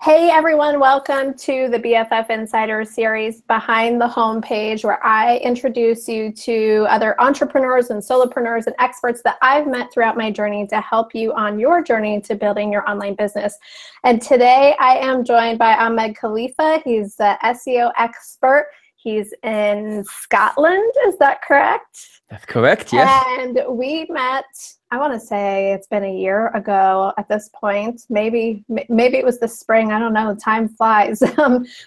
Hey everyone, welcome to the BFF Insider series Behind the Homepage, where I introduce you to other entrepreneurs and solopreneurs and experts that I've met throughout my journey to help you on your journey to building your online business. And today I am joined by Ahmed Khalifa. He's the SEO expert. He's in Scotland, is that correct? That's correct, yes. And we met, I want to say it's been a year ago at this point. Maybe it was the spring. I don't know. Time flies.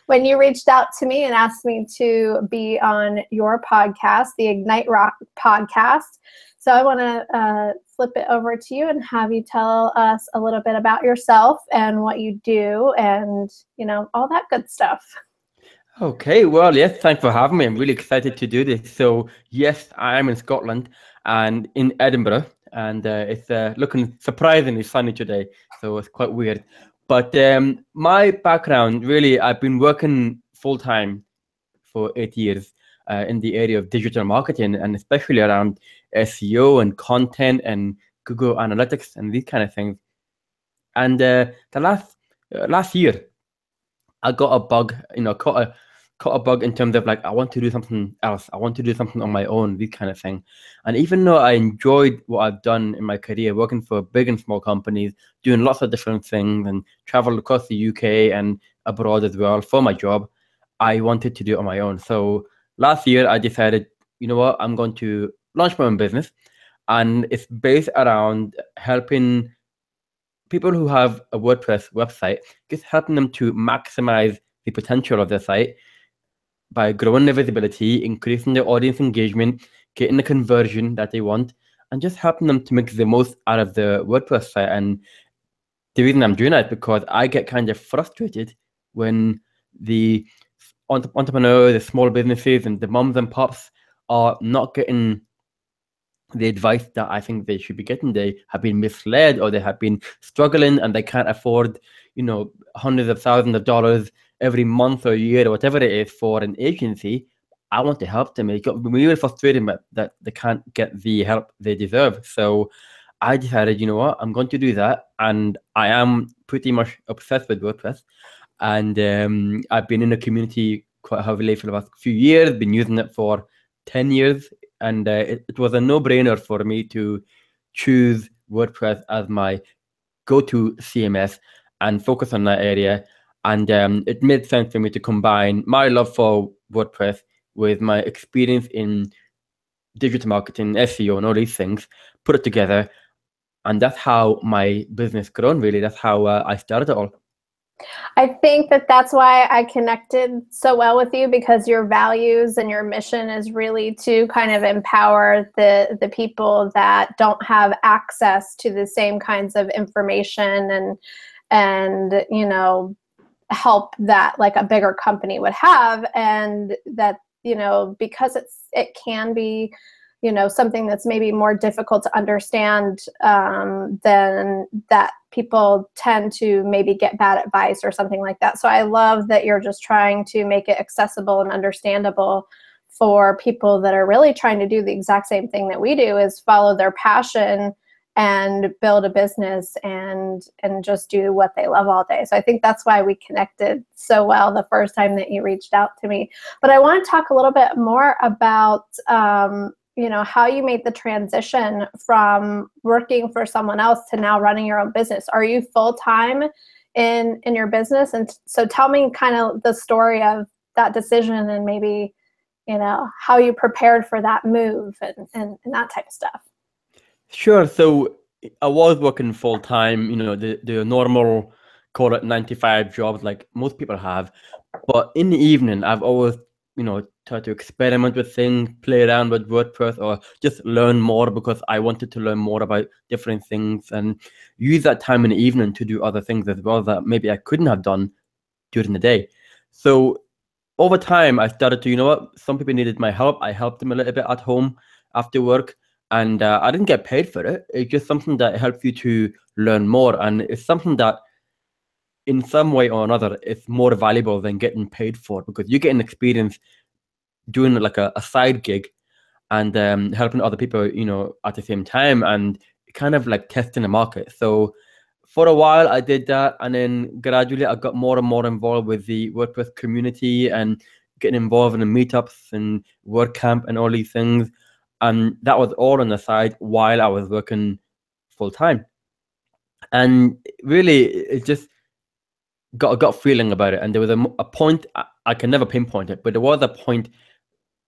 When you reached out to me and asked me to be on your podcast, the Ignite Rock podcast. So I want to flip it over to you and have you tell us a little bit about yourself and what you do and, all that good stuff. Okay, well, yes, thanks for having me. I'm really excited to do this. So, yes, I am in Scotland and in Edinburgh, and it's looking surprisingly sunny today, so it's quite weird. But my background, really, I've been working full-time for 8 years in the area of digital marketing, and especially around SEO and content and Google Analytics and these kind of things. And the last year, I got a bug, caught a bug in terms of like, I want to do something else. I want to do something on my own, this kind of thing. And even though I enjoyed what I've done in my career, working for big and small companies, doing lots of different things and traveled across the UK and abroad as well for my job, I wanted to do it on my own. So last year I decided, you know what, I'm going to launch my own business. And it's based around helping people who have a WordPress website, just helping them to maximize the potential of their site by growing their visibility, increasing their audience engagement, getting the conversion that they want, and just helping them to make the most out of the WordPress site. And the reason I'm doing that is because I get kind of frustrated when the entrepreneurs, the small businesses, and the moms and pops are not getting the advice that I think they should be getting. They have been misled, or they have been struggling, and they can't afford, hundreds of thousands of dollars every month or year or whatever it is for an agency. I want to help them. It got really frustrating that they can't get the help they deserve. So I decided, you know what, I'm going to do that. And I am pretty much obsessed with WordPress. And I've been in the community quite heavily for the last few years, been using it for 10 years. And it was a no-brainer for me to choose WordPress as my go-to CMS and focus on that area. And it made sense for me to combine my love for WordPress with my experience in digital marketing, SEO, and all these things, put it together. And that's how my business grown, really. That's how I started it all. I think that's why I connected so well with you, because your values and your mission is really to kind of empower the people that don't have access to the same kinds of information and help that like a bigger company would have. And that, because it can be, something that's maybe more difficult to understand than that people tend to maybe get bad advice or something like that. So I love that you're just trying to make it accessible and understandable for people that are really trying to do the exact same thing that we do, is follow their passion and build a business and just do what they love all day. So I think that's why we connected so well the first time that you reached out to me. But I want to talk a little bit more about how you made the transition from working for someone else to now running your own business. Are you full-time in your business? And so tell me kind of the story of that decision and maybe, how you prepared for that move and that type of stuff. Sure. So I was working full-time, the normal, call it 9 to 5 jobs like most people have. But in the evening, I've always try to experiment with things, play around with WordPress, or just learn more, because I wanted to learn more about different things and use that time in the evening to do other things as well that maybe I couldn't have done during the day. So over time, I started to, some people needed my help. I helped them a little bit at home after work, and I didn't get paid for it. It's just something that helps you to learn more, and it's something that in some way or another, it's more valuable than getting paid for, because you get an experience doing like a side gig and helping other people, at the same time, and kind of like testing the market. So for a while I did that, and then gradually I got more and more involved with the WordPress community and getting involved in the meetups and WordCamp and all these things. And that was all on the side while I was working full time. And really, it just got a gut feeling about it. And there was a point, I can never pinpoint it, but there was a point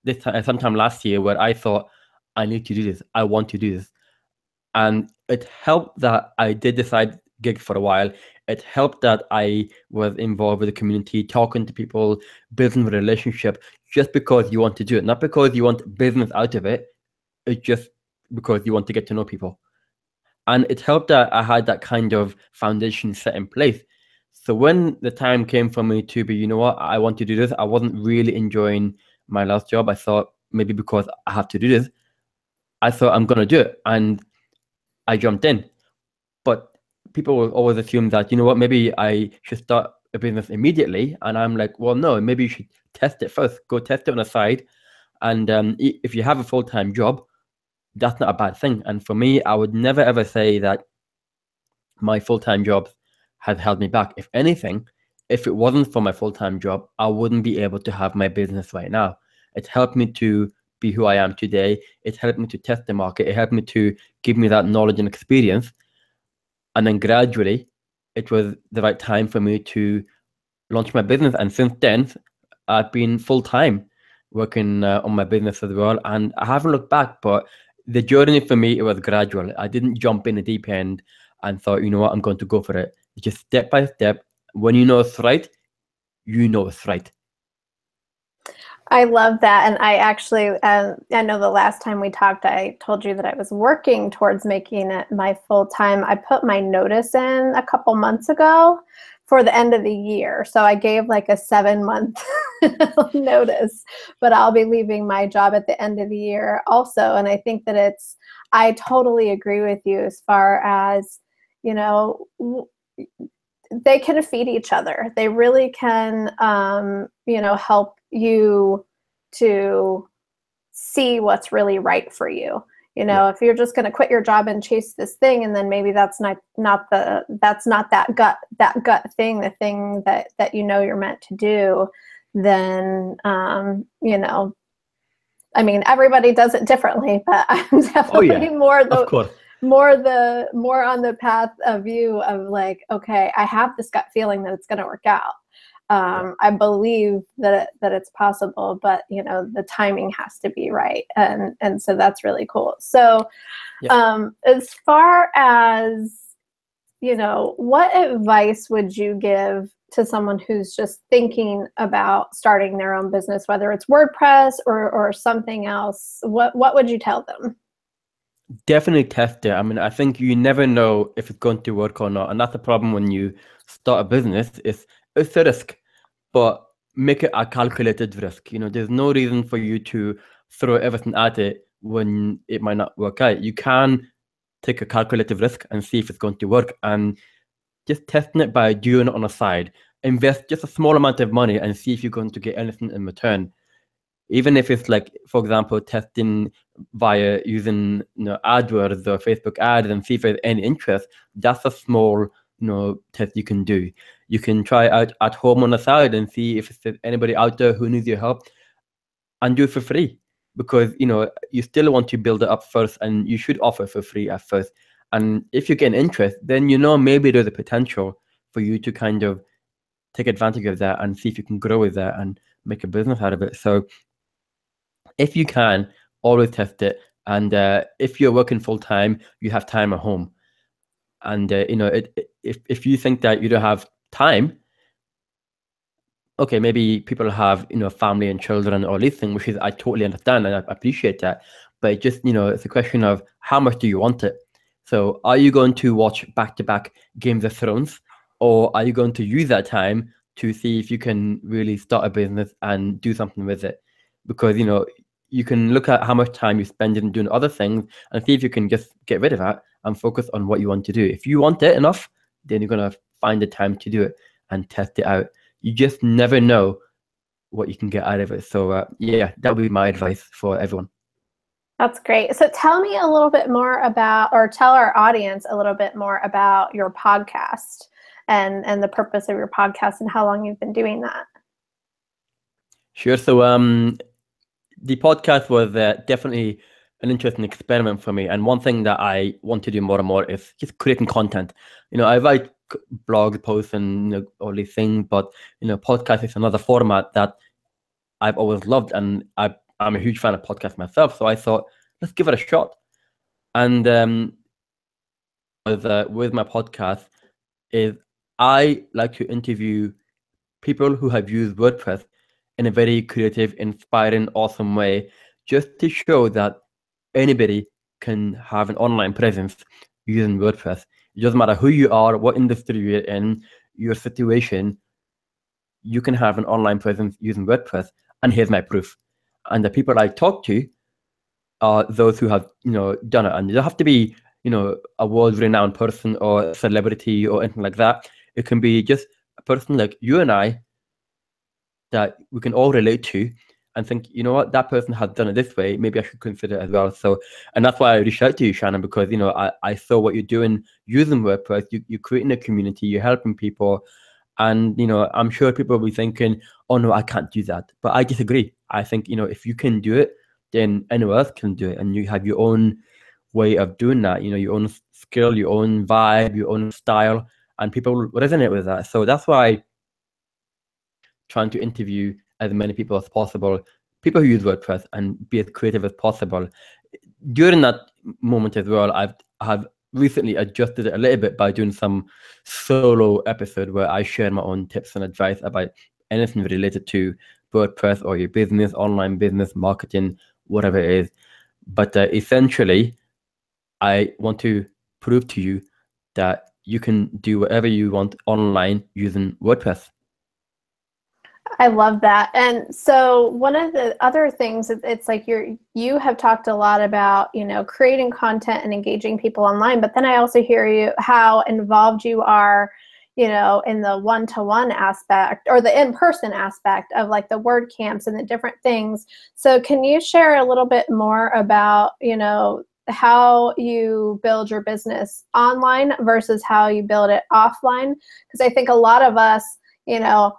this time, sometime last year, where I thought, I need to do this. I want to do this. And it helped that I did the side gig for a while. It helped that I was involved with the community, talking to people, building a relationship, just because you want to do it, not because you want business out of it. It's just because you want to get to know people. And it helped that I had that kind of foundation set in place. So when the time came for me to be, you know what, I want to do this, I wasn't really enjoying my last job. I thought maybe because I have to do this, I thought I'm going to do it. And I jumped in. But people will always assume that, you know what, maybe I should start a business immediately. And I'm like, well, no, maybe you should test it first. Go test it on the side. And if you have a full-time job, that's not a bad thing. And for me, I would never, ever say that my full-time job has held me back. If anything, if it wasn't for my full-time job, I wouldn't be able to have my business right now. It helped me to be who I am today. It helped me to test the market. It helped me to give me that knowledge and experience. And then gradually, it was the right time for me to launch my business. And since then, I've been full-time working on my business as well. And I haven't looked back, but the journey for me, it was gradual. I didn't jump in the deep end and thought, you know what, I'm going to go for it. It's just step by step. When you know it's right, you know it's right. I love that. And I actually, I know the last time we talked, I told you that I was working towards making it my full time. I put my notice in a couple months ago for the end of the year. So I gave like a 7-month notice, but I'll be leaving my job at the end of the year also. And I think that I totally agree with you as far as, you know, they can feed each other. They really can, you know, help you to see what's really right for you. You know, if you're just going to quit your job and chase this thing, and then maybe that's not that gut thing, the thing that you know you're meant to do, then you know, I mean, everybody does it differently, but I'm definitely more on the path of you of like, okay, I have this gut feeling that it's going to work out. I believe that it's possible, but you know, the timing has to be right, and so that's really cool. So, as far as, you know, what advice would you give to someone who's just thinking about starting their own business, whether it's WordPress or something else? What would you tell them? Definitely test it. I mean, I think you never know if it's going to work or not, and that's the problem when you start a business. It's a risk, but make it a calculated risk. You know, there's no reason for you to throw everything at it when it might not work out. You can take a calculated risk and see if it's going to work, and just testing it by doing it on the side. Invest just a small amount of money and see if you're going to get anything in return. Even if it's like, for example, testing via using, you know, AdWords or Facebook ads and see if there's any interest, that's a small, you know, test you can do. You can try out at home on the side and see if there's anybody out there who needs your help, and do it for free, because, you know, you still want to build it up first, and you should offer for free at first. And if you get interest, then, you know, maybe there's a potential for you to kind of take advantage of that and see if you can grow with that and make a business out of it. So if you can, always test it. And if you're working full time, you have time at home. And you know, if you think that you don't have time, okay, maybe people have, you know, family and children or these things, which is, I totally understand and I appreciate that. But it just, you know, it's a question of how much do you want it? So are you going to watch back-to-back Games of Thrones, or are you going to use that time to see if you can really start a business and do something with it? Because, you know, you can look at how much time you spend in doing other things and see if you can just get rid of that and focus on what you want to do. If you want it enough, then you're going to find the time to do it and test it out. You just never know what you can get out of it. So yeah, that would be my advice for everyone. That's great. So tell me a little bit more about, or tell our audience a little bit more about your podcast and the purpose of your podcast and how long you've been doing that. Sure. So the podcast was definitely an interesting experiment for me. And one thing that I want to do more and more is just creating content. I write blog posts and all these things, but podcast is another format that I've always loved, and I'm a huge fan of podcasts myself. So I thought, let's give it a shot. And with my podcast is I like to interview people who have used WordPress in a very creative, inspiring, awesome way, just to show that anybody can have an online presence using WordPress. It doesn't matter who you are, what industry you're in, your situation, you can have an online presence using WordPress. And here's my proof. And the people I talk to are those who have done it. And you don't have to be a world-renowned person or a celebrity or anything like that. It can be just a person like you and I that we can all relate to and think, what, that person has done it this way, maybe I should consider it as well. So, and that's why I reached out to you, Shannon, because I saw what you're doing using WordPress. You're creating a community, you're helping people, and I'm sure people will be thinking, oh no, I can't do that. But I disagree. I think if you can do it, then anyone else can do it, and you have your own way of doing that. Your own skill, your own vibe, your own style, and people resonate with that. So that's why trying to interview as many people as possible, people who use WordPress, and be as creative as possible. During that moment as well, I have recently adjusted it a little bit by doing some solo episode where I share my own tips and advice about anything related to WordPress or your business, online business, marketing, whatever it is. But essentially, I want to prove to you that you can do whatever you want online using WordPress. I love that. And so one of the other things, it's like you have talked a lot about, creating content and engaging people online, but then I also hear you how involved you are, in the one-to-one aspect or the in-person aspect of like the WordCamps and the different things. So can you share a little bit more about, how you build your business online versus how you build it offline? Because I think a lot of us,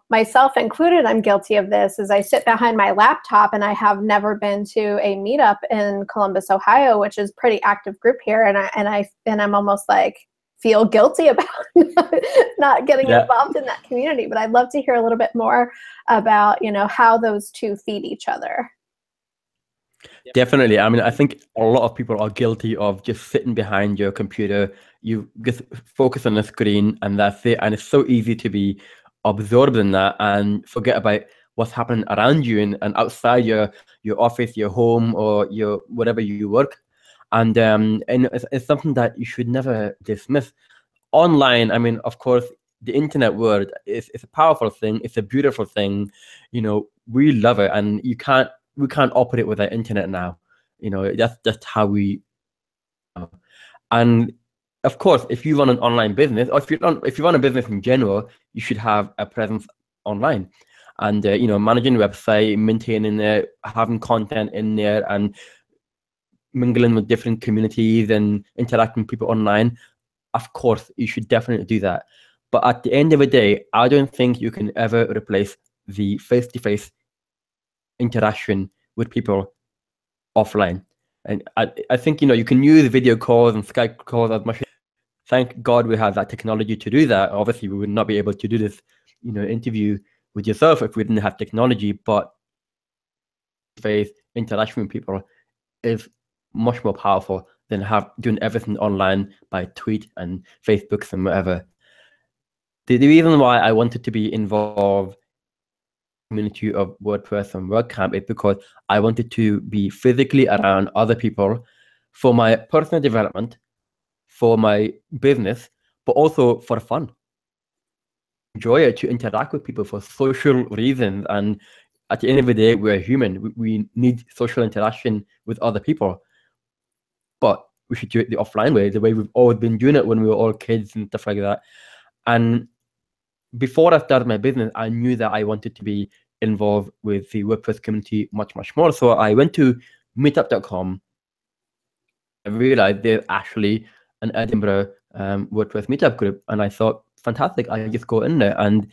myself included, I'm guilty of this, is I sit behind my laptop and I have never been to a meetup in Columbus, Ohio, which is a pretty active group here. And I'm almost like feel guilty about not getting involved in that community. But I'd love to hear a little bit more about, how those two feed each other. Definitely. I mean, I think a lot of people are guilty of just sitting behind your computer. You just focus on the screen and that's it. And it's so easy to be absorbed in that and forget about what's happening around you and outside your office, your home, or your whatever you work. And it's something that you should never dismiss. Online, I mean, of course, the internet world is a powerful thing. It's a beautiful thing. We love it, and we can't operate without internet now. That's just how we. And of course, if you run an online business, or if you run a business in general, you should have a presence online, and managing a website, maintaining it, having content in there, and mingling with different communities and interacting with people online. Of course, you should definitely do that. But at the end of the day, I don't think you can ever replace the face-to-face interaction with people offline. And I think you can use video calls and Skype calls as much. Thank God we have that technology to do that. Obviously, we would not be able to do this, interview with yourself if we didn't have technology. But face interaction with people is much more powerful than doing everything online by tweet and Facebooks and whatever. The reason why I wanted to be involved in the community of WordPress and WordCamp is because I wanted to be physically around other people for my personal development, for my business, but also for fun. Enjoy it, to interact with people for social reasons. And at the end of the day, we're human. We need social interaction with other people. But we should do it the offline way, the way we've always been doing it when we were all kids and stuff like that. And before I started my business, I knew that I wanted to be involved with the WordPress community much, much more. So I went to meetup.com I realized there's actually an Edinburgh WordPress meetup group, and I thought, fantastic, I just go in there. And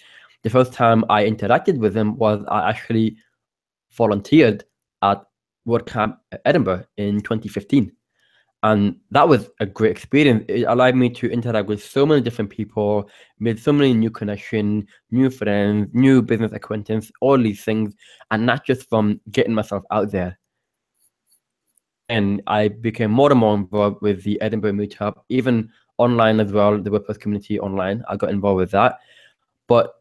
the first time I interacted with them was I actually volunteered at WordCamp Edinburgh in 2015. And that was a great experience. It allowed me to interact with so many different people, made so many new connections, new friends, new business acquaintance, all these things, and not just from getting myself out there. And I became more and more involved with the Edinburgh meetup, even online as well, the WordPress community online. I got involved with that. But,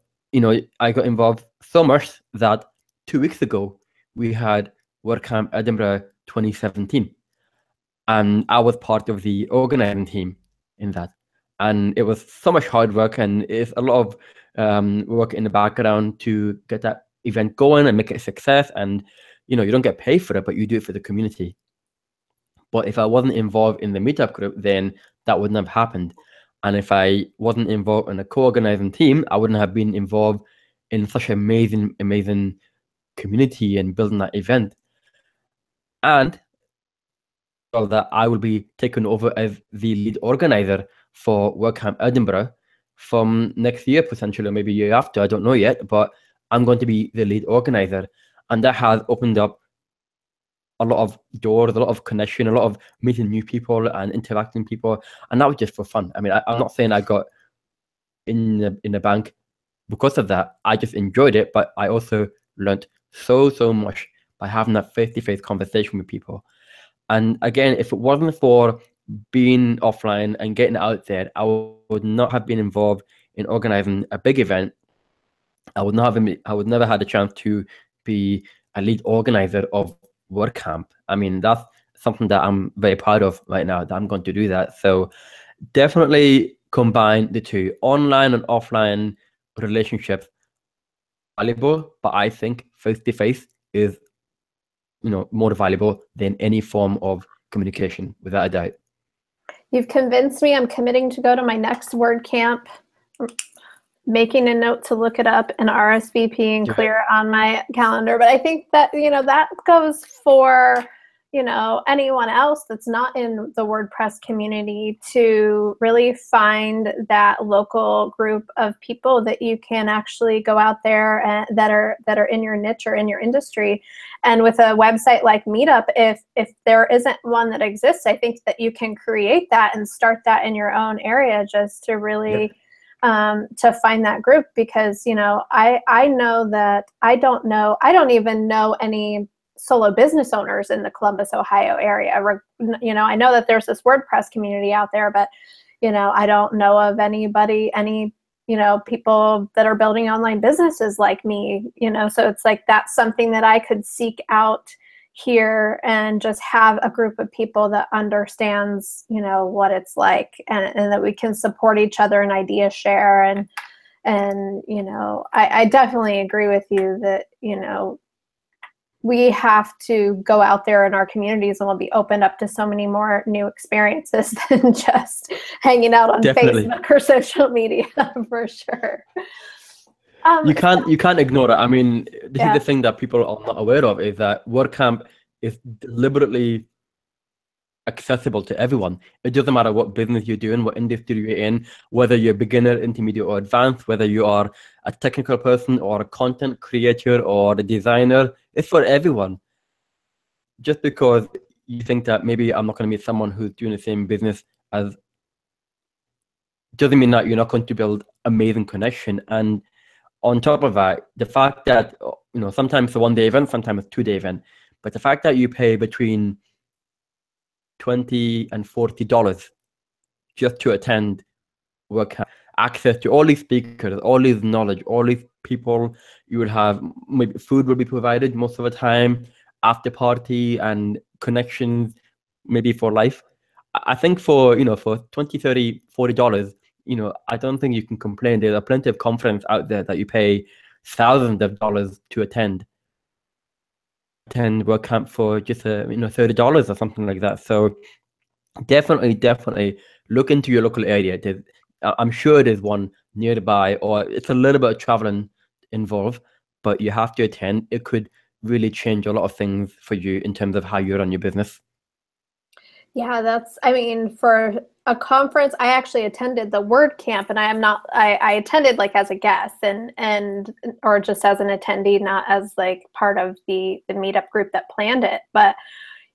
I got involved so much that 2 weeks ago, we had WordCamp Edinburgh 2017. And I was part of the organizing team in that. And it was so much hard work, and it's a lot of work in the background to get that event going and make it a success. And, you don't get paid for it, but you do it for the community. But if I wasn't involved in the meetup group, then that wouldn't have happened. And if I wasn't involved in a co-organizing team, I wouldn't have been involved in such an amazing community and building that event. And that I will be taken over as the lead organizer for WordCamp Edinburgh from next year, potentially, or maybe year after. I don't know yet, but I'm going to be the lead organizer. And that has opened up a lot of doors, a lot of connection, a lot of meeting new people and interacting with people. And that was just for fun. I mean, I'm not saying I got in the bank because of that. I just enjoyed it, but I also learned so much by having that face-to-face conversation with people. And again, if it wasn't for being offline and getting out there, I would not have been involved in organizing a big event. I would never had a chance to be a lead organizer of WordCamp. I mean, that's something that I'm very proud of right now, that I'm going to do that. So definitely combine the two, online and offline relationships, valuable, but I think face-to-face is more valuable than any form of communication, without a doubt. You've convinced me. I'm committing to go to my next WordCamp, making a note to look it up and RSVPing clear on my calendar. But I think that, that goes for, anyone else that's not in the WordPress community, to really find that local group of people that you can actually go out there and that are in your niche or in your industry. And with a website like Meetup, if there isn't one that exists, I think that you can create that and start that in your own area, just to really to find that group. Because I know that I don't even know any solo business owners in the Columbus, Ohio area. I know that there's this WordPress community out there, but I don't know of any people that are building online businesses like me, so it's like, that's something that I could seek out here and just have a group of people that understands, what it's like, and that we can support each other and idea share. And I definitely agree with you that, we have to go out there in our communities, and we'll be opened up to so many more new experiences than just hanging out on Facebook or social media, for sure. You can't ignore it. I mean, this is the thing that people are not aware of, is that WordCamp is deliberately accessible to everyone. It doesn't matter what business you're doing, what industry you're in, whether you're beginner, intermediate, or advanced, whether you are a technical person or a content creator or a designer. It's for everyone. Just because you think that maybe I'm not going to meet someone who's doing the same business as, doesn't mean that you're not going to build amazing connection. And on top of that, the fact that sometimes it's a one-day event, sometimes it's a two-day event, but the fact that you pay between $20 and $40 just to attend WordCamp, access to all these speakers, all these knowledge, all these people, you will have, maybe food will be provided most of the time, after party and connections, maybe for life. I think for for $20, $30, $40, I don't think you can complain. There are plenty of conferences out there that you pay thousands of dollars to attend WordCamp for just $30 or something like that. So definitely look into your local area. I'm sure there's one nearby, or it's a little bit of traveling involved, but you have to attend. It could really change a lot of things for you in terms of how you run your business. Yeah, that's, I mean, for a conference, I actually attended the Word Camp, and I attended like as a guest and or just as an attendee, not as like part of the meetup group that planned it. But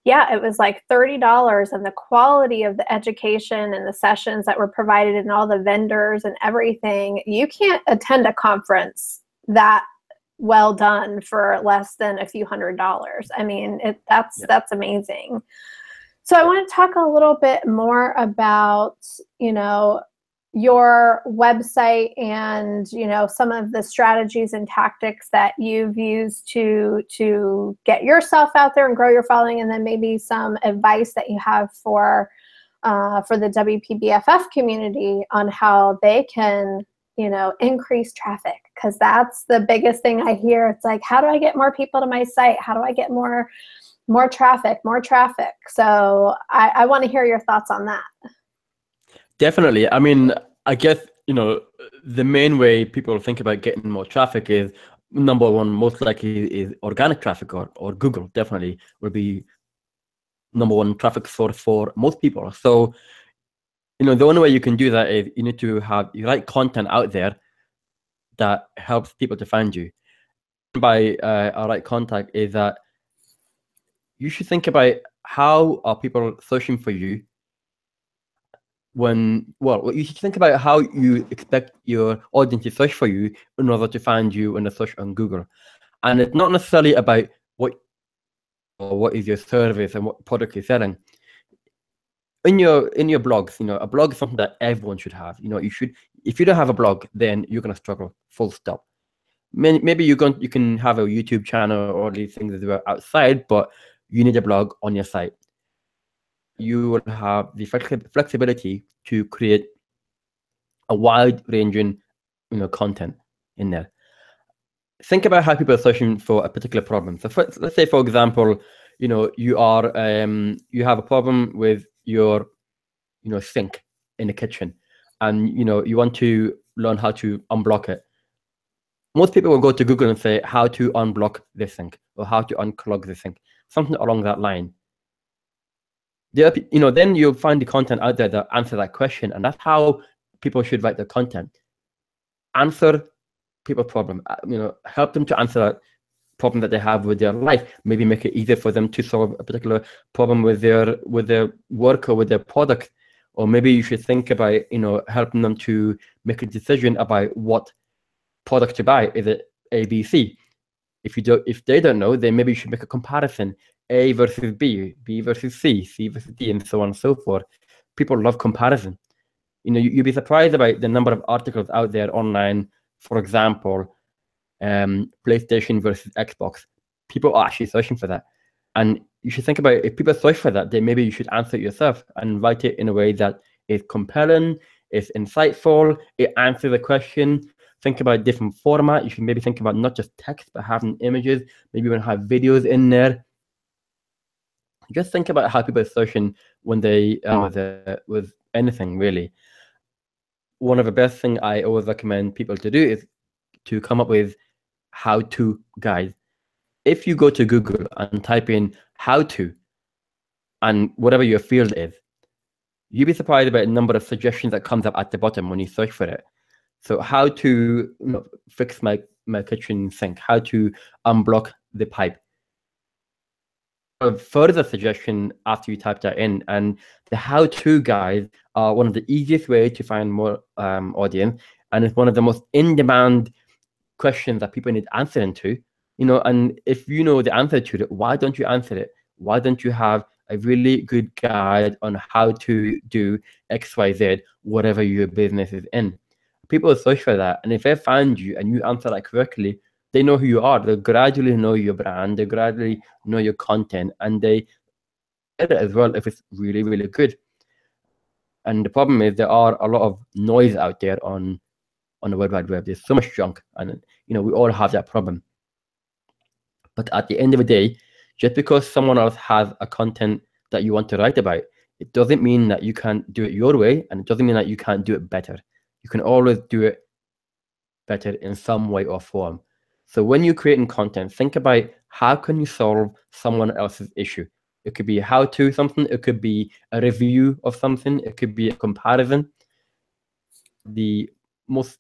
yeah, it was like $30, and the quality of the education and the sessions that were provided and all the vendors and everything, you can't attend a conference that well done for less than a few $100s. I mean, that's amazing. So I want to talk a little bit more about, your website and, some of the strategies and tactics that you've used to get yourself out there and grow your following, and then maybe some advice that you have for the WPBFF community on how they can, increase traffic, because that's the biggest thing I hear. It's like, how do I get more people to my site? How do I get more traffic? So I want to hear your thoughts on that. Definitely. I mean, I guess, the main way people think about getting more traffic is, number one, most likely is organic traffic, or Google definitely will be number one traffic source for most people. So, the only way you can do that is you need to have the right content out there that helps people to find you. By a right contact is that you should think about how are people searching for you you should think about how you expect your audience to search for you in order to find you in a search on Google. And it's not necessarily about what is your service and what product you're selling. In your blogs, a blog is something that everyone should have. If you don't have a blog, then you're gonna struggle, full stop. Maybe you can have a YouTube channel or these things as well outside, but you need a blog on your site. You will have the flexibility to create a wide ranging, content in there. Think about how people are searching for a particular problem. So let's say, for example, you have a problem with your, sink in the kitchen, and you want to learn how to unblock it. Most people will go to Google and say how to unblock this sink or how to unclog this sink, something along that line. Then you'll find the content out there that answer that question, and that's how people should write their content. Answer people's problem, help them to answer that problem that they have with their life. Maybe make it easier for them to solve a particular problem with their work or with their product. Or maybe you should think about, helping them to make a decision about what product to buy. Is it A, B, C? If they don't know, then maybe you should make a comparison. A versus B, B versus C, C versus D, and so on and so forth. People love comparison. You'd be surprised about the number of articles out there online. For example, PlayStation versus Xbox. People are actually searching for that. And you should think about, if people search for that, then maybe you should answer it yourself and write it in a way that is compelling, is insightful, it answers the question. Think about different format. You should maybe think about not just text, but having images. Maybe you want to have videos in there. Just think about how people are searching when they with anything, really. One of the best things I always recommend people to do is to come up with how-to guides. If you go to Google and type in how to, and whatever your field is, you'd be surprised about the number of suggestions that comes up at the bottom when you search for it. So how to fix my kitchen sink, how to unblock the pipe. A further suggestion after you type that in, and the how-to guides are one of the easiest ways to find more audience, and it's one of the most in-demand questions that people need answering to. And if you know the answer to it, why don't you answer it? Why don't you have a really good guide on how to do XYZ, whatever your business is in? People search for that, and if they find you and you answer that correctly, they know who you are. They gradually know your brand. They gradually know your content, and they get it as well if it's really, really good. And the problem is there are a lot of noise out there on the World Wide Web. There's so much junk, and we all have that problem. But at the end of the day, just because someone else has a content that you want to write about, it doesn't mean that you can't do it your way, and it doesn't mean that you can't do it better. You can always do it better in some way or form. So when you're creating content, think about how can you solve someone else's issue. It could be a how-to something. It could be a review of something. It could be a comparison. The most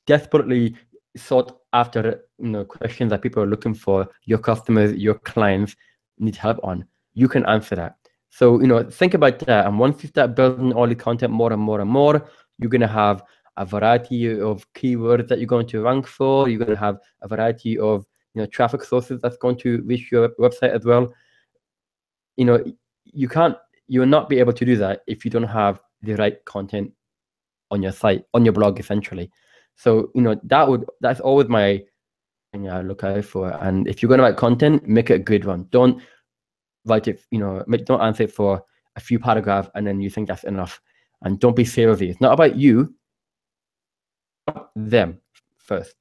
desperately sought after questions that people are looking for, your customers, your clients need help on, you can answer that. So think about that. And once you start building all the content more and more and more, you're going to have a variety of keywords that you're going to rank for. You're going to have a variety of traffic sources that's going to reach your website as well. You'll not be able to do that if you don't have the right content on your site, on your blog, essentially. So that's always my thing I look out for. And if you're going to write content, make it a good one. Don't write it, don't answer it for a few paragraphs and then you think that's enough. And don't be salesy. It's not about you, them first.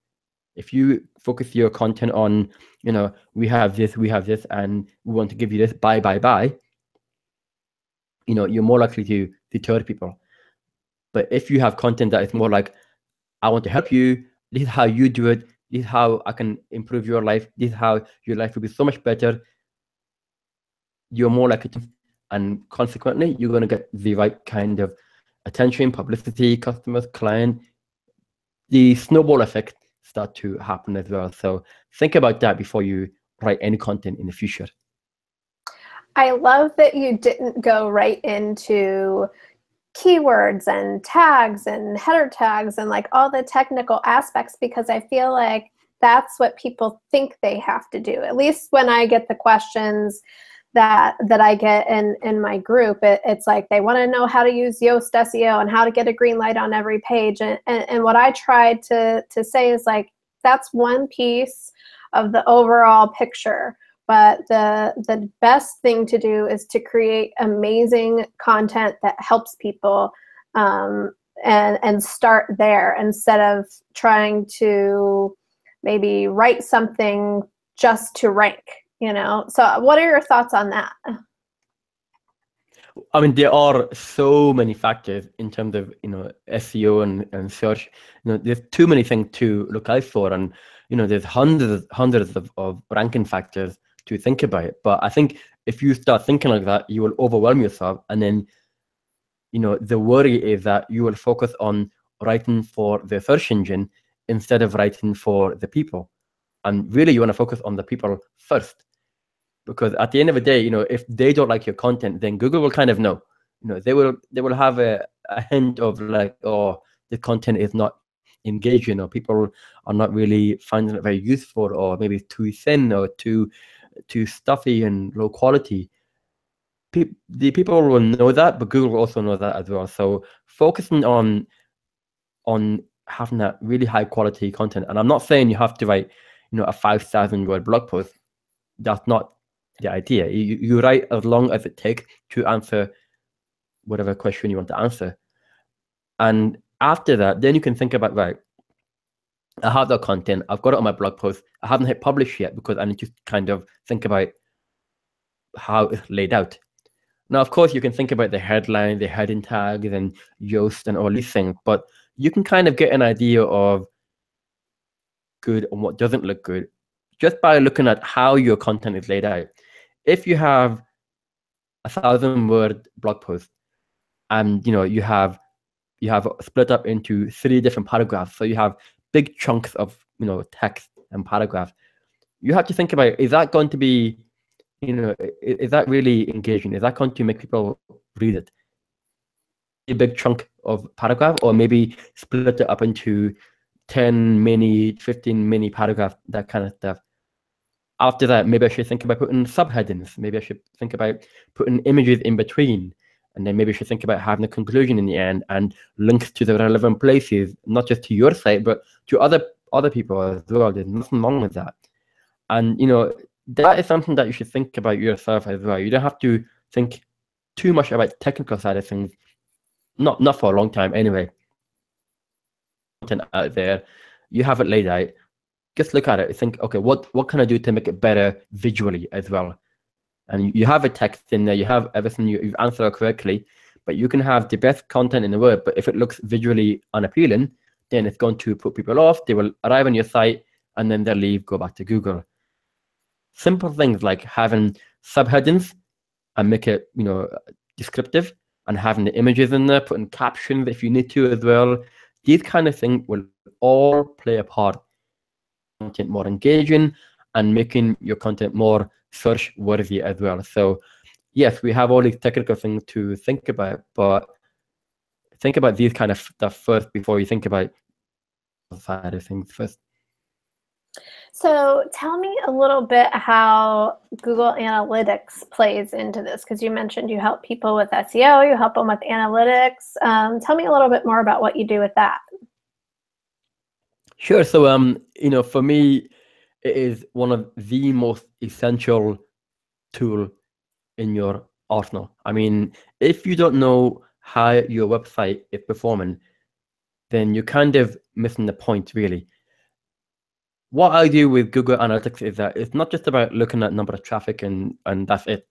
If you focus your content on, we have this, and we want to give you this, buy, you're more likely to deter people. But if you have content that is more like, I want to help you, this is how you do it, this is how I can improve your life, this is how your life will be so much better, you're more likely to, and consequently, you're going to get the right kind of attention, publicity, customers, client. The snowball effect start to happen as well. So think about that before you write any content in the future. I love that you didn't go right into keywords and tags and header tags and like all the technical aspects, because I feel like that's what people think they have to do. At least when I get the questions that I get in my group, it's like they want to know how to use Yoast SEO and how to get a green light on every page. And what I tried to say is like, that's one piece of the overall picture. But the best thing to do is to create amazing content that helps people, and start there instead of trying to maybe write something just to rank, So what are your thoughts on that? I mean, there are so many factors in terms of, SEO and search. There's too many things to look out for. And, there's hundreds of ranking factors to think about it. But I think if you start thinking like that, you will overwhelm yourself. And then, the worry is that you will focus on writing for the search engine instead of writing for the people. And really, you want to focus on the people first. Because at the end of the day, if they don't like your content, then Google will kind of know. They will have a hint of like, oh, the content is not engaging, or people are not really finding it very useful, or maybe too thin or too stuffy and low quality. The people will know that, but Google will also know that as well. So focusing on having that really high quality content, and I'm not saying you have to write, a 5,000 word blog post. That's not the idea. You write as long as it takes to answer whatever question you want to answer. And after that, then you can think about, right, I have that content, I've got it on my blog post, I haven't hit publish yet because I need to kind of think about how it's laid out. Now, of course, you can think about the headline, the heading tags, and Yoast and all these things, but you can kind of get an idea of good and what doesn't look good just by looking at how your content is laid out. If you have 1,000 word blog post and you have split up into 3 different paragraphs, so you have big chunks of text and paragraph, you have to think about, is that going to be is that really engaging? Is that going to make people read it? A big chunk of paragraph, or maybe split it up into 10 mini, 15 mini paragraph, that kind of stuff. After that, maybe I should think about putting subheadings. Maybe I should think about putting images in between. And then maybe I should think about having a conclusion in the end and links to the relevant places, not just to your site, but to other people as well. There's nothing wrong with that. And, that is something that you should think about yourself as well. You don't have to think too much about the technical side of things. Not for a long time anyway. Content out there, you have it laid out. Just look at it and think, okay, what can I do to make it better visually as well? And you have a text in there, you have everything, you've answered it correctly, but you can have the best content in the world, but if it looks visually unappealing, then it's going to put people off. They will arrive on your site and then they'll leave, go back to Google. Simple things like having subheadings and make it, descriptive, and having the images in there, putting captions if you need to as well. These kind of things will all play a part in content more engaging and making your content more search worthy as well. So yes, we have all these technical things to think about, but think about these kind of stuff first before you think about the side of things first. So tell me a little bit how Google Analytics plays into this, because you mentioned you help people with SEO, you help them with analytics. Tell me a little bit more about what you do with that. Sure. So, for me, it is one of the most essential tool in your arsenal. I mean, if you don't know how your website is performing, then you're kind of missing the point, really. What I do with Google Analytics is that it's not just about looking at number of traffic and that's it.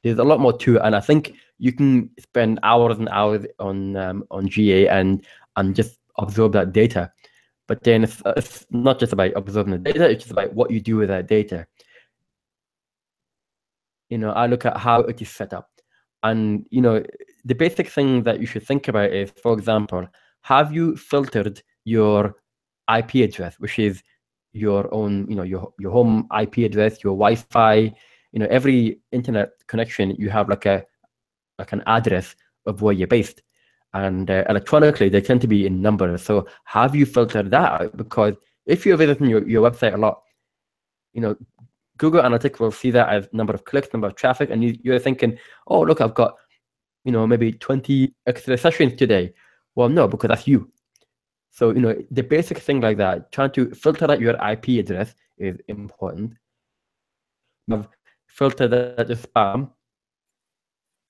There's a lot more to it, and I think you can spend hours and hours on GA and just absorb that data. But then it's not just about observing the data, it's just about what you do with that data. I look at how it is set up. And, the basic thing that you should think about is, for example, have you filtered your IP address, which is your own, your home IP address, your Wi-Fi, every internet connection, you have like an address of where you're based. And electronically, they tend to be in numbers. So have you filtered that out? Because if you're visiting your website a lot, Google Analytics will see that as number of clicks, number of traffic, and you're thinking, oh, look, I've got, maybe 20 extra sessions today. Well, no, because that's you. So, the basic thing like that, trying to filter out your IP address is important. Filter that as spam,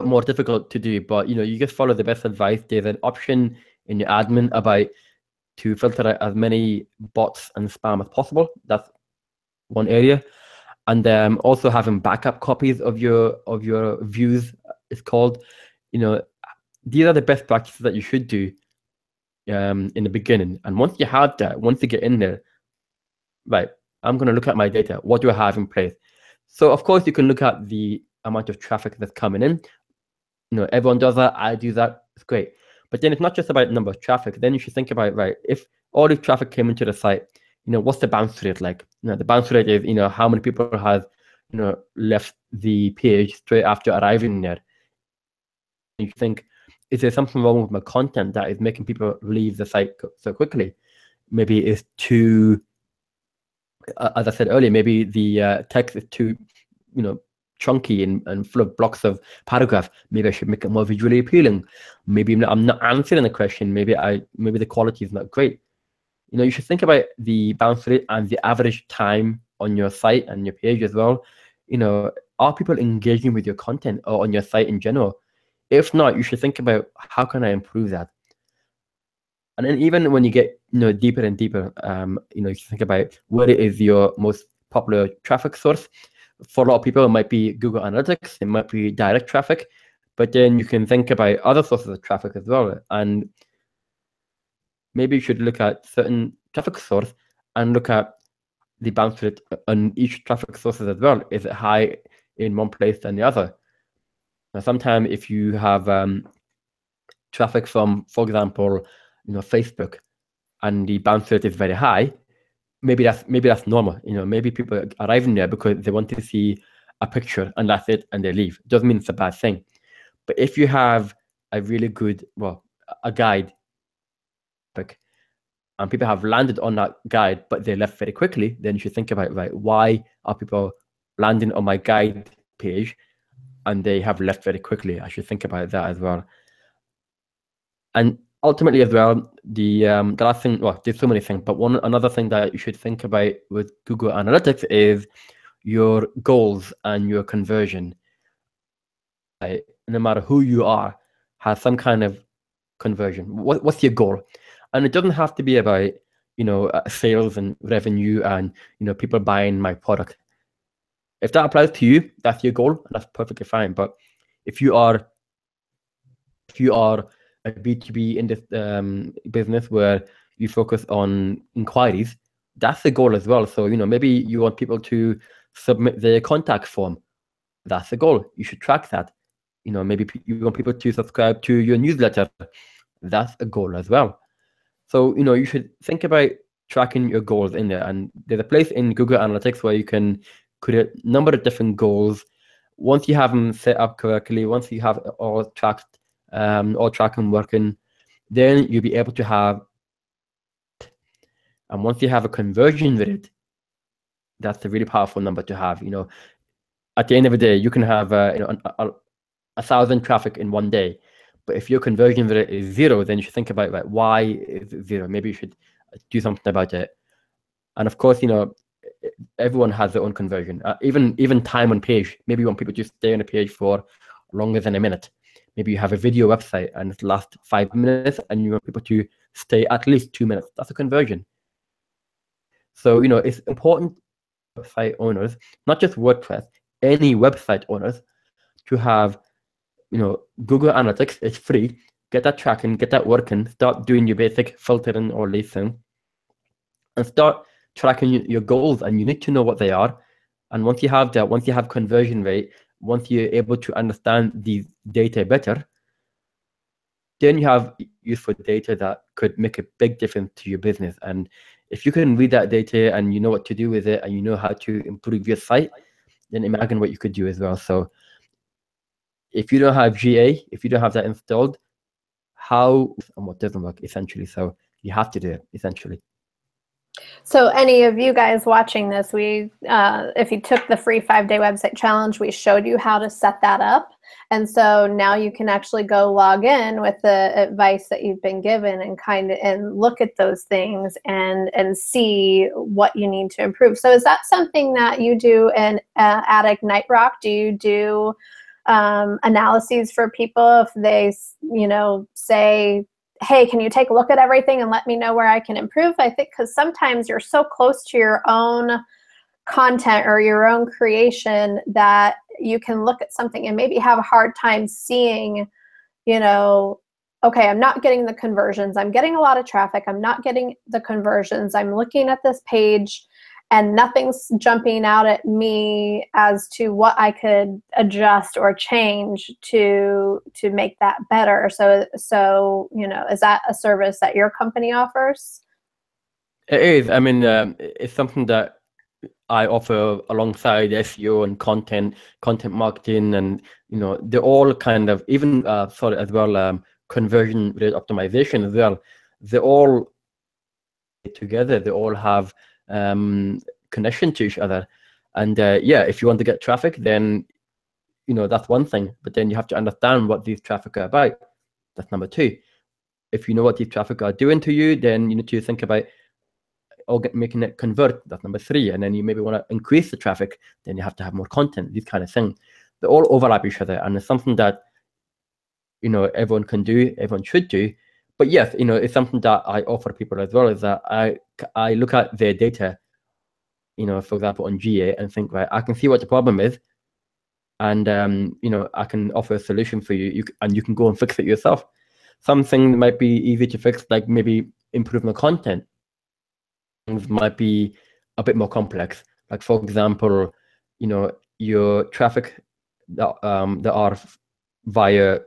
more difficult to do, but you just follow the best advice. There's an option in your admin about to filter out as many bots and spam as possible. That's one area. And also having backup copies of your views is called. These are the best practices that you should do in the beginning. And once you have that, once you get in there, right, I'm going to look at my data. What do I have in place? So of course you can look at the amount of traffic that's coming in. Everyone does that. I do that. It's great. But then it's not just about number of traffic. Then you should think about, right, if all this traffic came into the site, what's the bounce rate like? The bounce rate is, how many people have, left the page straight after arriving there. And you think, is there something wrong with my content that is making people leave the site so quickly? Maybe it's too, as I said earlier, maybe the text is too, chunky and full of blocks of paragraph. Maybe I should make it more visually appealing. Maybe I'm not answering the question. Maybe the quality is not great. You should think about the bounce rate and the average time on your site and your page as well. Are people engaging with your content or on your site in general? If not, you should think about how can I improve that. And then even when you get deeper and deeper, you think about what is your most popular traffic source. For a lot of people, it might be Google Analytics, it might be direct traffic, but then you can think about other sources of traffic as well. And maybe you should look at certain traffic source and look at the bounce rate on each traffic sources as well. Is it high in one place than the other? Now, sometimes if you have traffic from, for example, Facebook, and the bounce rate is very high, maybe that's normal. Maybe people are arriving there because they want to see a picture and that's it, and they leave. It doesn't mean it's a bad thing. But if you have a really good, a guide, and people have landed on that guide, but they left very quickly, then you should think about, right, why are people landing on my guide page and they have left very quickly? I should think about that as well. And ultimately as well, the last thing, there's so many things, but another thing that you should think about with Google Analytics is your goals and your conversion. Right? No matter who you are, has some kind of conversion. What's your goal? And it doesn't have to be about sales and revenue and people buying my product. If that applies to you, that's your goal, and that's perfectly fine. But if you are a B2B in this business where you focus on inquiries, that's the goal as well. So maybe you want people to submit their contact form. That's the goal. You should track that. Maybe you want people to subscribe to your newsletter. That's a goal as well. So, you should think about tracking your goals in there. And there's a place in Google Analytics where you can create a number of different goals. Once you have them set up correctly, once you have it all tracked, all tracking working, then you'll be able to have, and once you have a conversion rate, that's a really powerful number to have. At the end of the day, you can have 1,000 traffic in one day. But if your conversion rate is 0, then you should think about, why is it 0? Maybe you should do something about it. And of course, everyone has their own conversion. Even time on page. Maybe you want people to stay on a page for longer than a minute. Maybe you have a video website and it lasts 5 minutes and you want people to stay at least 2 minutes. That's a conversion. So, it's important for website owners, not just WordPress, any website owners, to have Google Analytics. Is free. Get that tracking, get that working, start doing your basic filtering or listing, and start tracking your goals. And you need to know what they are. And once you have that, once you have conversion rate, once you're able to understand the data better, then you have useful data that could make a big difference to your business. And if you can read that data and you know what to do with it and you know how to improve your site, then imagine what you could do as well. So if you don't have GA, if you don't have that installed, how and what doesn't work, essentially. So you have to do it, essentially. So any of you guys watching this, if you took the free 5-day website challenge, we showed you how to set that up. And so now you can actually go log in with the advice that you've been given and look at those things and see what you need to improve. So is that something that you do at IgniteRock? Do you do analyses for people if they, say, hey, can you take a look at everything and let me know where I can improve? I think because sometimes you're so close to your own content or your own creation that you can look at something and maybe have a hard time seeing, okay, I'm not getting the conversions. I'm getting a lot of traffic. I'm not getting the conversions. I'm looking at this page and nothing's jumping out at me as to what I could adjust or change to make that better. So is that a service that your company offers? It is. I mean, it's something that I offer alongside SEO and content marketing, and they're all kind of even conversion rate optimization as well. They're all together. They all have connection to each other. And if you want to get traffic, then that's one thing. But then you have to understand what these traffic are about. That's number 2. If you know what these traffic are doing to you, then you need to think about making it convert. That's number 3. And then you maybe want to increase the traffic, then you have to have more content, these kind of things. They all overlap each other, and it's something that everyone can do, everyone should do. But yes, it's something that I offer people as well, is that I look at their data, for example, on GA, and think, right, I can see what the problem is, and I can offer a solution for you, and you can go and fix it yourself. Something might be easy to fix, like maybe improving the content. Things might be a bit more complex. Like, for example, your traffic that are via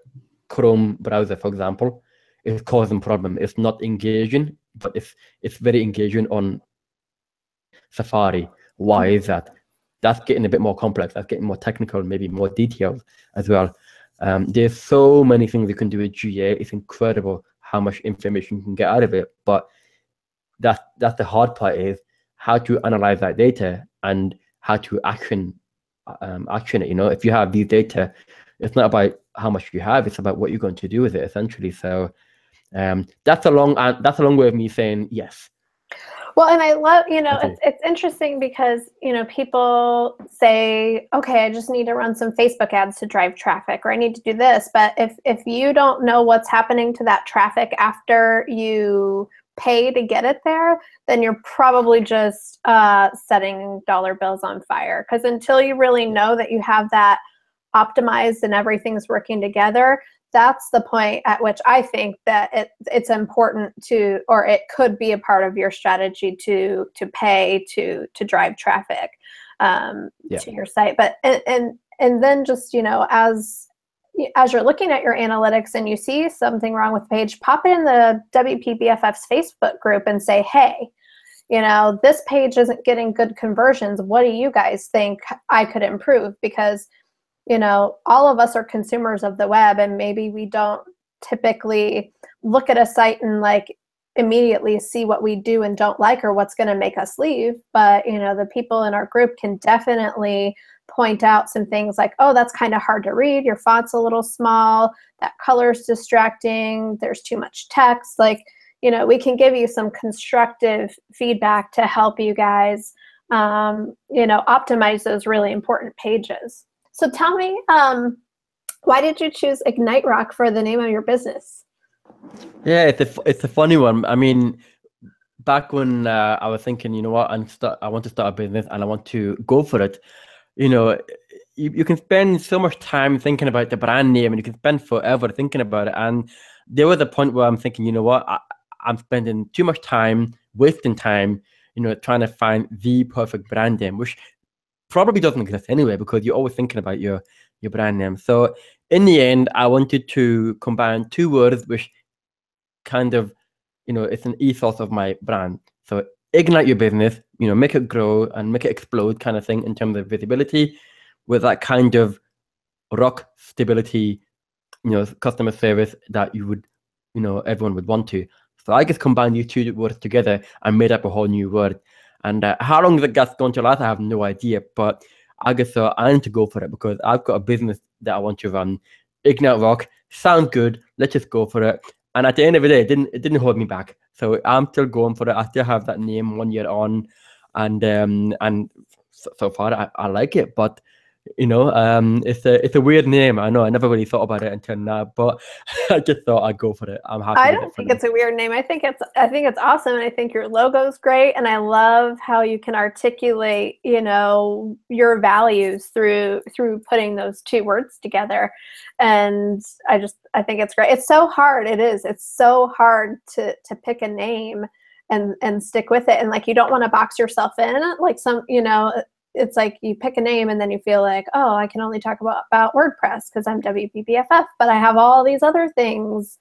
Chrome browser, for example, is causing problem. It's not engaging, but it's very engaging on Safari. Why is that? That's getting a bit more complex. That's getting more technical, maybe more detailed as well. There's so many things you can do with GA. It's incredible how much information you can get out of it. But that's the hard part, is how to analyze that data and how to action it. If you have these data, it's not about how much you have, it's about what you're going to do with it, essentially. So that's a long way of me saying yes. Well, and I love, it's interesting because, people say, okay, I just need to run some Facebook ads to drive traffic, or I need to do this. But if you don't know what's happening to that traffic after you pay to get it there, then you're probably just setting dollar bills on fire. Because until you really know that you have that optimized and everything's working together, that's the point at which I think that it's important to, or it could be a part of your strategy to pay to drive traffic to your site. But and and then just, as you're looking at your analytics and you see something wrong with the page, pop it in the WPBFF's Facebook group and say, hey, this page isn't getting good conversions. What do you guys think I could improve? Because, all of us are consumers of the web, and maybe we don't typically look at a site and like immediately see what we do and don't like or what's going to make us leave. But, the people in our group can definitely point out some things like, oh, that's kind of hard to read. Your font's a little small. That color's distracting. There's too much text. Like, we can give you some constructive feedback to help you guys, optimize those really important pages. So tell me, why did you choose IgniteRock for the name of your business? Yeah, it's a funny one. I mean, back when I was thinking, you know what, I want to start a business and I want to go for it. You can spend so much time thinking about the brand name, and you can spend forever thinking about it. And there was a point where I'm thinking, you know what, I'm spending too much time, wasting time, trying to find the perfect brand name, which probably doesn't exist anyway, because you're always thinking about your brand name. So in the end, I wanted to combine two words, which kind of, it's an ethos of my brand. So ignite your business, make it grow and make it explode kind of thing in terms of visibility, with that kind of rock stability, customer service that you would, everyone would want to. So I just combined these two words together and made up a whole new word. And how long that's going to last, I have no idea. But I guess I need to go for it, because I've got a business that I want to run. Ignite Rock sounds good. Let's just go for it. And at the end of the day, it didn't hold me back. So I'm still going for it. I still have that name 1 year on, and so far I like it. But it's a weird name. I know. I never really thought about it until now, but I just thought I'd go for it. I'm happy. I don't think it's a weird name. I think it's awesome, and I think your logo's great, and I love how you can articulate, your values through putting those two words together. And I think it's great. It's so hard. It is. It's so hard to pick a name and stick with it. And like, you don't want to box yourself in. Like it's like you pick a name and then you feel like, oh, I can only talk about WordPress because I'm WPBFF, but I have all these other things,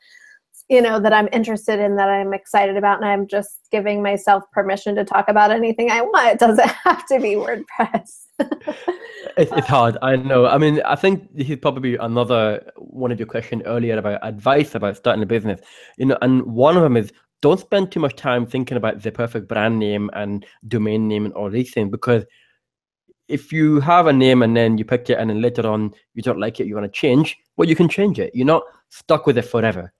that I'm interested in, that I'm excited about, and I'm just giving myself permission to talk about anything I want. It doesn't have to be WordPress. It's hard, I know. I mean, I think this is probably another one of your questions earlier about advice about starting a business, and one of them is, don't spend too much time thinking about the perfect brand name and domain name and all these things, because if you have a name and then you picked it and then later on you don't like it, you want to change, well, you can change it. You're not stuck with it forever.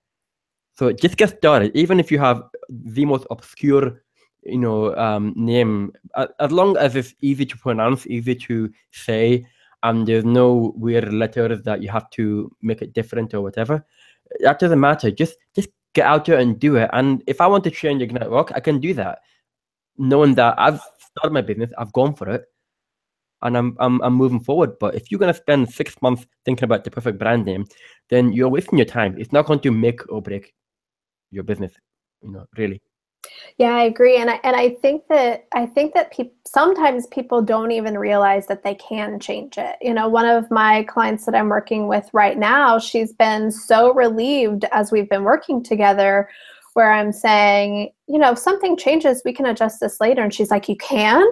So just get started. Even if you have the most obscure, name, as long as it's easy to pronounce, easy to say, and there's no weird letters that you have to make it different or whatever, that doesn't matter. Just get out there and do it. And if I want to change Ignite Rock, I can do that, knowing that I've started my business, I've gone for it, and I'm moving forward. But if you're gonna spend 6 months thinking about the perfect brand name, then you're wasting your time. It's not going to make or break your business, really. Yeah, I agree, and I think that sometimes people don't even realize that they can change it. One of my clients that I'm working with right now, she's been so relieved as we've been working together, where I'm saying, if something changes, we can adjust this later, and she's like, you can?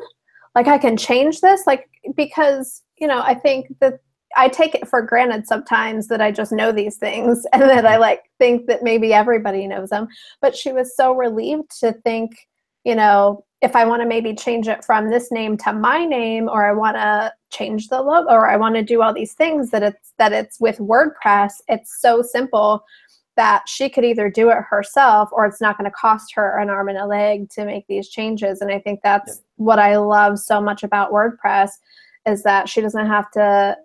Like, I can change this? Like, because, I think that I take it for granted sometimes that I just know these things, and that I think that maybe everybody knows them. But she was so relieved to think, if I want to maybe change it from this name to my name, or I want to change the logo, or I want to do all these things, that it's with WordPress, it's so simple that she could either do it herself, or it's not going to cost her an arm and a leg to make these changes. And I think that's what I love so much about WordPress, is that she doesn't have to,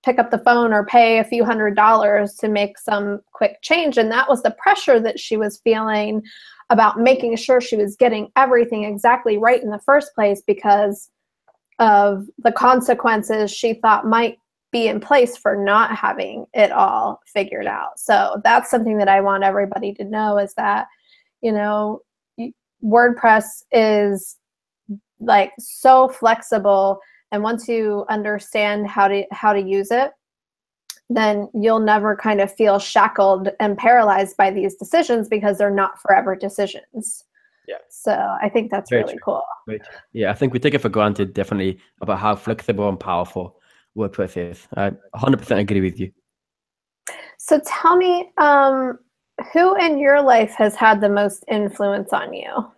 pick up the phone or pay a few $100s to make some quick change. And that was the pressure that she was feeling about making sure she was getting everything exactly right in the first place, because of the consequences she thought might be in place for not having it all figured out. So that's something that I want everybody to know, is that, WordPress is so flexible And once you understand how to use it, then you'll never kind of feel shackled and paralyzed by these decisions because they're not forever decisions. Yeah. So I think that's Very really true. cool. Very true. Yeah, I think we take it for granted, definitely, about how flexible and powerful WordPress is. I 100% agree with you. So tell me, who in your life has had the most influence on you?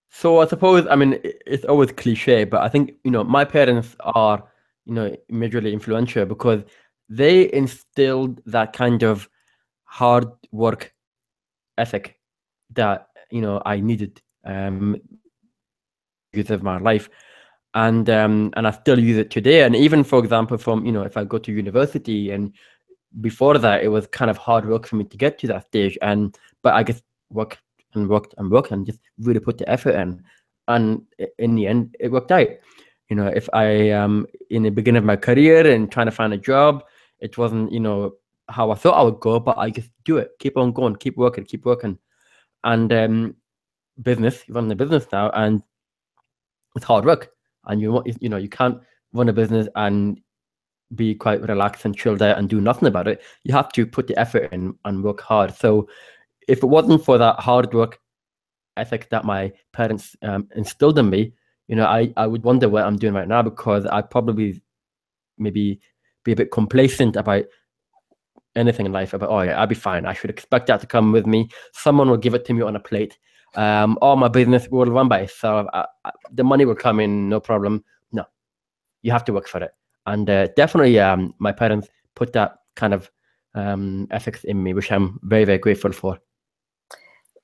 So I suppose, I mean, it's always cliche, but I think, my parents are, majorly influential because they instilled that kind of hard work ethic that, I needed use of my life. And I still use it today. And even, for example, from, if I go to university, and before that, it was kind of hard work for me to get to that stage. But I just worked and just really put the effort in. And in the end, it worked out. If I in the beginning of my career and trying to find a job, it wasn't, how I thought I would go, but I just do it, keep on going, keep working. And you run the business now, and it's hard work. And you can't run a business and be quite relaxed and chilled out and do nothing about it. You have to put the effort in and work hard. So if it wasn't for that hard work ethic that my parents instilled in me, I would wonder what I'm doing right now, because I'd probably maybe be a bit complacent about anything in life, about, oh yeah, I'll be fine, I should expect that to come with me, someone will give it to me on a plate, all my business will run by itself, the money will come in, no problem. No, you have to work for it. And definitely my parents put that kind of ethics in me, which I'm very, very grateful for.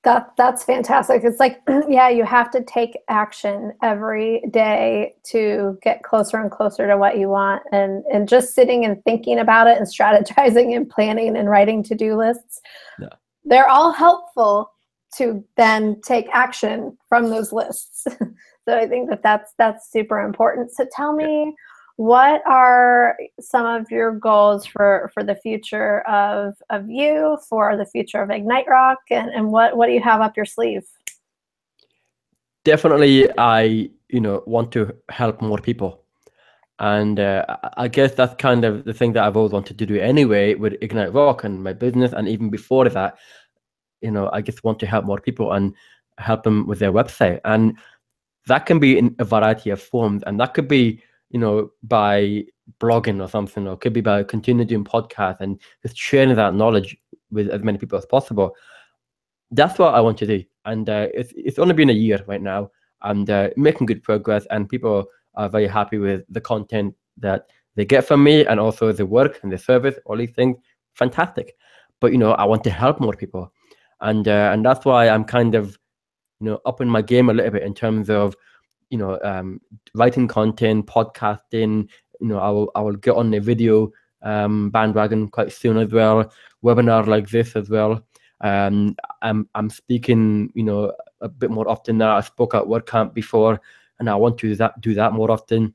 That's fantastic. It's like, yeah, you have to take action every day to get closer and closer to what you want. And just sitting and thinking about it and strategizing and planning and writing to-do lists, yeah, they're all helpful to then take action from those lists. So I think that's super important. So tell me, what are some of your goals for the future of you, for the future of IgniteRock, and what do you have up your sleeve? Definitely, I want to help more people. And I guess that's kind of the thing that I've always wanted to do anyway with IgniteRock and my business. And even before that, I just want to help more people and help them with their website. And that can be in a variety of forms. And that could be, by blogging or something, or it could be by continuing doing podcasts and just sharing that knowledge with as many people as possible. That's what I want to do. And it's only been a year right now, and making good progress, and people are very happy with the content that they get from me, and also the work and the service, all these things. Fantastic. But I want to help more people, and that's why I'm kind of upping my game a little bit in terms of writing content, podcasting. I will get on the video bandwagon quite soon as well. Webinar like this as well. I'm speaking, a bit more often now. I spoke at WordCamp before, and I want to do that more often.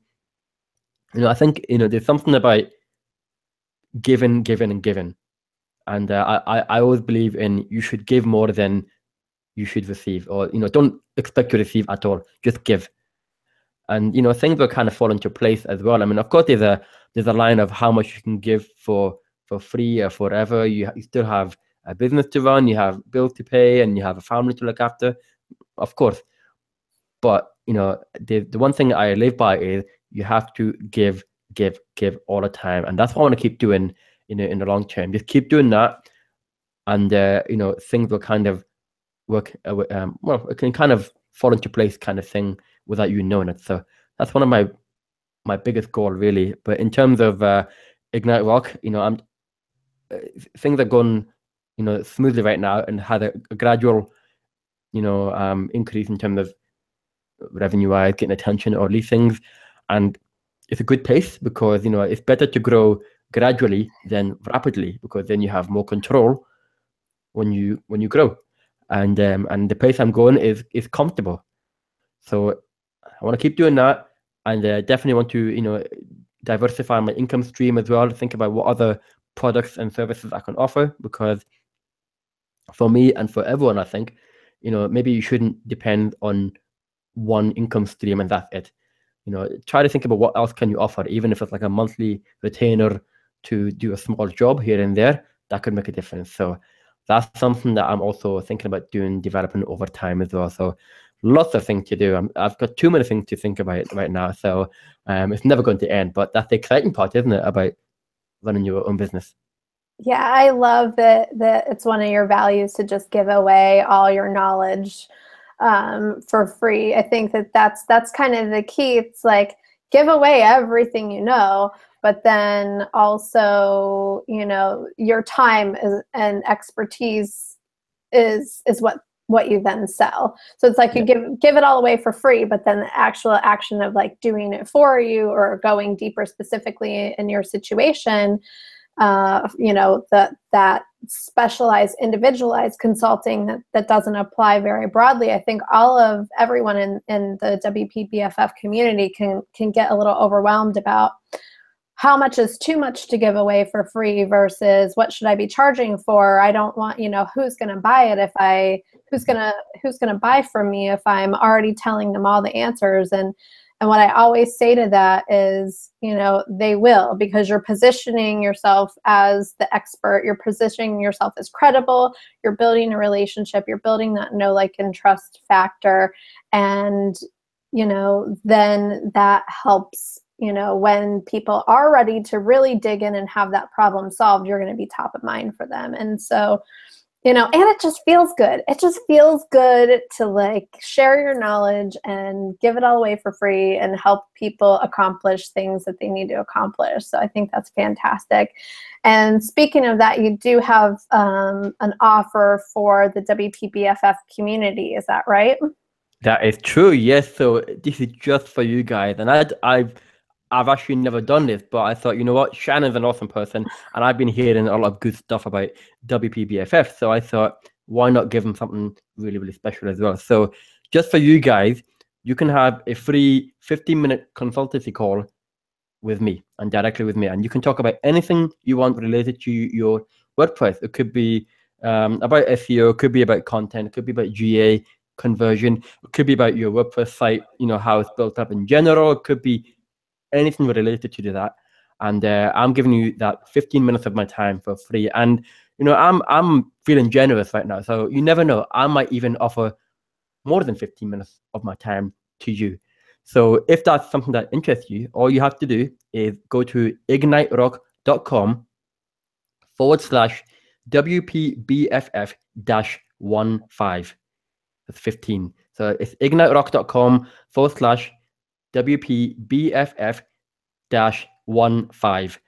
I think there's something about giving, and I always believe in, you should give more than you should receive, or don't expect to receive at all. Just give. And things will kind of fall into place as well. I mean, of course, there's a line of how much you can give for free or forever. You still have a business to run, you have bills to pay, and you have a family to look after, of course. But the one thing I live by is, you have to give all the time, and that's what I want to keep doing in the long term. Just keep doing that, and things will kind of work. Well, it can kind of fall into place, kind of thing, without you knowing it. So that's one of my biggest goal, really. But in terms of IgniteRock, I'm things are going smoothly right now, and had a gradual increase in terms of revenue wise, getting attention, all these things. And it's a good pace, because it's better to grow gradually than rapidly, because then you have more control when you grow. And the pace I'm going is comfortable. So I want to keep doing that, and definitely want to diversify my income stream as well. Think about what other products and services I can offer, because for me and for everyone, I think maybe you shouldn't depend on one income stream and that's it. try to think about what else can you offer, even if it's like a monthly retainer to do a small job here and there, that could make a difference. So that's something that I'm also thinking about developing over time as well. So lots of things to do. I've got too many things to think about right now. So it's never going to end, but that's the exciting part, isn't it, about running your own business? Yeah, I love that it's one of your values to just give away all your knowledge for free. I think that's kind of the key. It's like, give away everything you know, but then also, your time and expertise is what you then sell. So it's like you give it all away for free, but then the actual action of like doing it for you or going deeper specifically in your situation, that specialized, individualized consulting that doesn't apply very broadly. I think everyone in the WPBFF community can get a little overwhelmed about how much is too much to give away for free versus what should I be charging for? I don't want, who's going to buy it who's going to buy from me if I'm already telling them all the answers. And what I always say to that is, they will, because you're positioning yourself as the expert. You're positioning yourself as credible. You're building a relationship. You're building that know, like, and trust factor. And, then that helps, when people are ready to really dig in and have that problem solved, you're going to be top of mind for them. And so, and it just feels good. It just feels good to like share your knowledge and give it all away for free and help people accomplish things that they need to accomplish. So I think that's fantastic. And speaking of that, you do have an offer for the WPBFF community. Is that right? That is true. Yes. So this is just for you guys. And I've actually never done this, but I thought, you know what, Shannon's an awesome person, and I've been hearing a lot of good stuff about WPBFF. So I thought, why not give them something really, really special as well? So just for you guys, you can have a free 15-minute consultancy call with me and directly with me, and you can talk about anything you want related to your WordPress. It could be about SEO, it could be about content, it could be about GA conversion, it could be about your WordPress site, how it's built up in general, it could be anything related to that. And I'm giving you that 15 minutes of my time for free. And I'm feeling generous right now, so you never know, I might even offer more than 15 minutes of my time to you. So if that's something that interests you, all you have to do is go to IgniteRock.com/WPBFF-15. That's 15. So it's IgniteRock.com/WPBFF-15.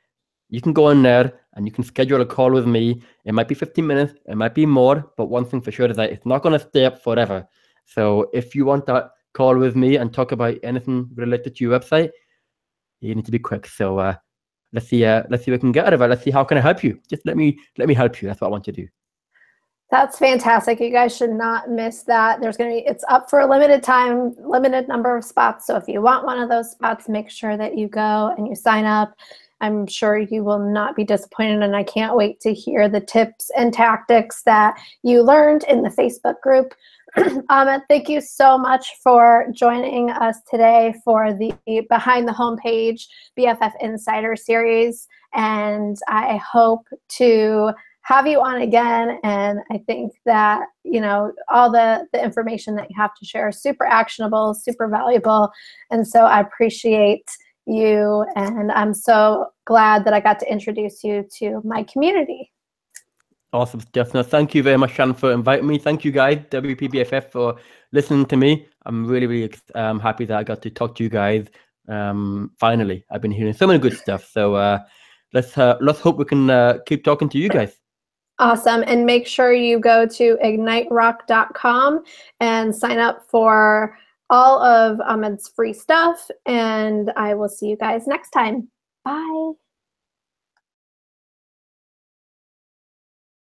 You can go in there and you can schedule a call with me. It might be 15 minutes, it might be more, but one thing for sure is that it's not going to stay up forever. So if you want that call with me and talk about anything related to your website, you need to be quick. So let's see what we can get out of it. Let's see how can I help you. Just let me help you. That's what I want to do. That's fantastic. You guys should not miss that. It's up for a limited time, limited number of spots. So if you want one of those spots, make sure that you go and you sign up. I'm sure you will not be disappointed, and I can't wait to hear the tips and tactics that you learned in the Facebook group. Ahmed, thank you so much for joining us today for the Behind the Homepage BFF Insider Series, and I hope to have you on again. And I think that, all the information that you have to share is super actionable, super valuable. And so I appreciate you, and I'm so glad that I got to introduce you to my community. Awesome stuff. No, thank you very much, Shannon, for inviting me. Thank you, guys, WPBFF, for listening to me. I'm really, really happy that I got to talk to you guys. Finally, I've been hearing so many good stuff. So let's hope we can keep talking to you guys. Awesome. And make sure you go to IgniteRock.com and sign up for all of Ahmed's free stuff. And I will see you guys next time. Bye.